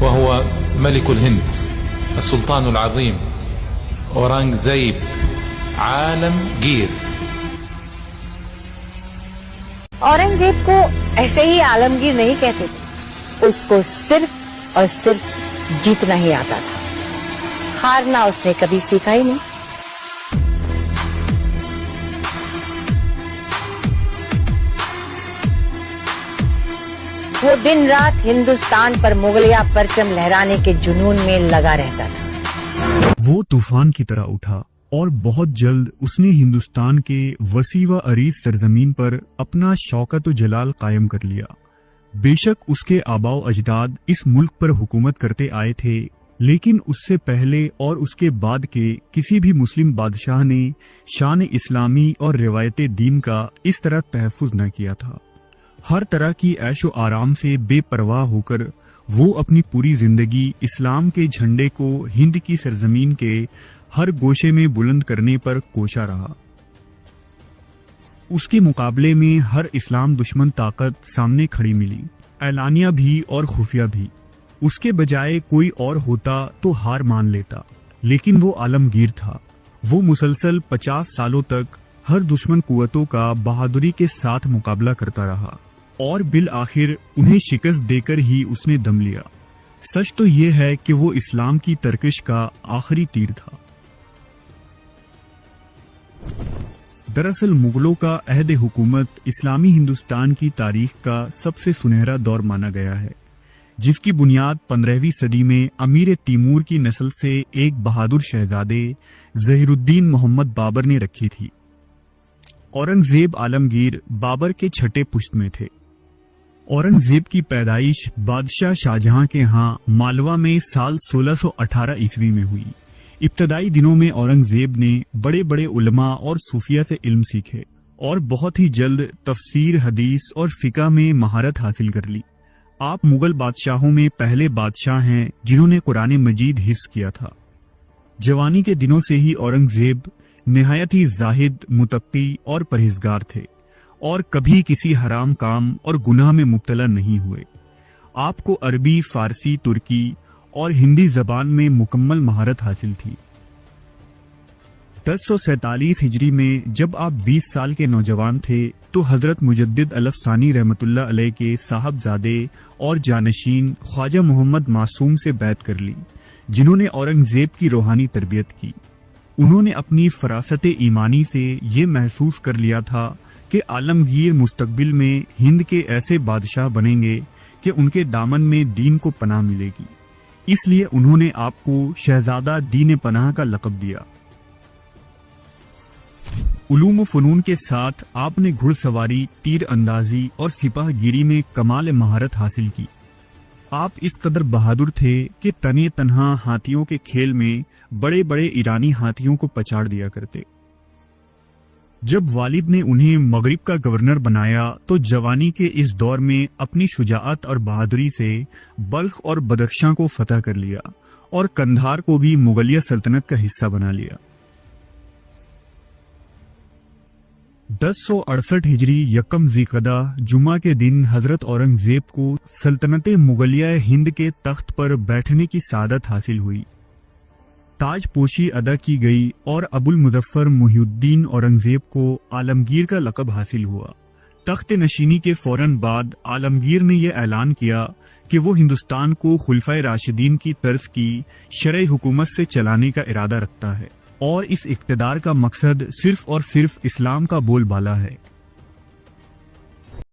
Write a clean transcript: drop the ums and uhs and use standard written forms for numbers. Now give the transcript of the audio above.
وهو ملك الهند السلطان العظيم اورنگزیب عالمگیر. اورنگزیب کو ایسے ہی عالمگیر نہیں کہتے تھے، اس کو صرف اور صرف جیتنا ہی آتا تھا، ہارنا اس نے کبھی سیکھا ہی نہیں. وہ دن رات ہندوستان پر مغلیہ پرچم لہرانے کے جنون میں لگا رہتا تھا. وہ طوفان کی طرح اٹھا اور بہت جلد اس نے ہندوستان کے وسیع و عریض سرزمین پر اپنا شوکت و جلال قائم کر لیا. بے شک اس کے آباء و اجداد اس ملک پر حکومت کرتے آئے تھے، لیکن اس سے پہلے اور اس کے بعد کے کسی بھی مسلم بادشاہ نے شان اسلامی اور روایت دین کا اس طرح تحفظ نہ کیا تھا. ہر طرح کی عیش و آرام سے بے پرواہ ہو کر وہ اپنی پوری زندگی اسلام کے جھنڈے کو ہند کی سرزمین کے ہر گوشے میں بلند کرنے پر کوشاں رہا. اس کے مقابلے میں ہر اسلام دشمن طاقت سامنے کھڑی ملی، اعلانیہ بھی اور خفیہ بھی. اس کے بجائے کوئی اور ہوتا تو ہار مان لیتا، لیکن وہ عالمگیر تھا. وہ مسلسل 50 سالوں تک ہر دشمن قوتوں کا بہادری کے ساتھ مقابلہ کرتا رہا اور بالآخر انہیں شکست دے کر ہی اس نے دم لیا. سچ تو یہ ہے کہ وہ اسلام کی ترکش کا آخری تیر تھا. دراصل مغلوں کا عہد حکومت اسلامی ہندوستان کی تاریخ کا سب سے سنہرا دور مانا گیا ہے، جس کی بنیاد 15ویں صدی میں امیر تیمور کی نسل سے ایک بہادر شہزادے ظہیر الدین محمد بابر نے رکھی تھی. اورنگزیب عالمگیر بابر کے چھٹے پشت میں تھے. اورنگزیب کی پیدائش بادشاہ شاہجہاں کے ہاں مالوا میں سال 1618 عیسوی میں ہوئی. ابتدائی دنوں میں اورنگزیب نے بڑے بڑے علماء اور صوفیہ سے علم سیکھے اور بہت ہی جلد تفسیر، حدیث اور فقہ میں مہارت حاصل کر لی. آپ مغل بادشاہوں میں پہلے بادشاہ ہیں جنہوں نے قرآن مجید حفظ کیا تھا. جوانی کے دنوں سے ہی اورنگزیب نہایت ہی زاہد، متقی اور پرہیزگار تھے اور کبھی کسی حرام کام اور گناہ میں مبتلا نہیں ہوئے. آپ کو عربی، فارسی، ترکی اور ہندی زبان میں مکمل مہارت حاصل تھی. 1047 ہجری میں جب آپ 20 سال کے نوجوان تھے تو حضرت مجدد الف ثانی رحمۃ اللہ علیہ کے صاحبزادے اور جانشین خواجہ محمد معصوم سے بیعت کر لی، جنہوں نے اورنگزیب کی روحانی تربیت کی. انہوں نے اپنی فراست ایمانی سے یہ محسوس کر لیا تھا کہ عالمگیر مستقبل میں ہند کے ایسے بادشاہ بنیں گے کہ ان کے دامن میں دین کو پناہ ملے گی. اس لیے انہوں نے آپ کو شہزادہ دین پناہ کا لقب دیا. علوم و فنون کے ساتھ آپ نے گھڑ سواری، تیر اندازی اور سپاہ گیری میں کمال مہارت حاصل کی. آپ اس قدر بہادر تھے کہ تنے تنہا ہاتھیوں کے کھیل میں بڑے بڑے ایرانی ہاتھیوں کو پچاڑ دیا کرتے. جب والد نے انہیں مغرب کا گورنر بنایا تو جوانی کے اس دور میں اپنی شجاعت اور بہادری سے بلخ اور بدخشاں کو فتح کر لیا اور قندھار کو بھی مغلیہ سلطنت کا حصہ بنا لیا. 1068 ہجری یکم ذیقعدہ جمعہ کے دن حضرت اورنگزیب کو سلطنت مغلیہ ہند کے تخت پر بیٹھنے کی سعادت حاصل ہوئی. تاج پوشی ادا کی گئی اور ابو المظفر محی الدین اورنگزیب کو عالمگیر کا لقب حاصل ہوا. تخت نشینی کے فوراً بعد عالمگیر نے یہ اعلان کیا کہ وہ ہندوستان کو خلفائے راشدین کی طرز کی شرعی حکومت سے چلانے کا ارادہ رکھتا ہے اور اس اقتدار کا مقصد صرف اور صرف اسلام کا بول بالا ہے.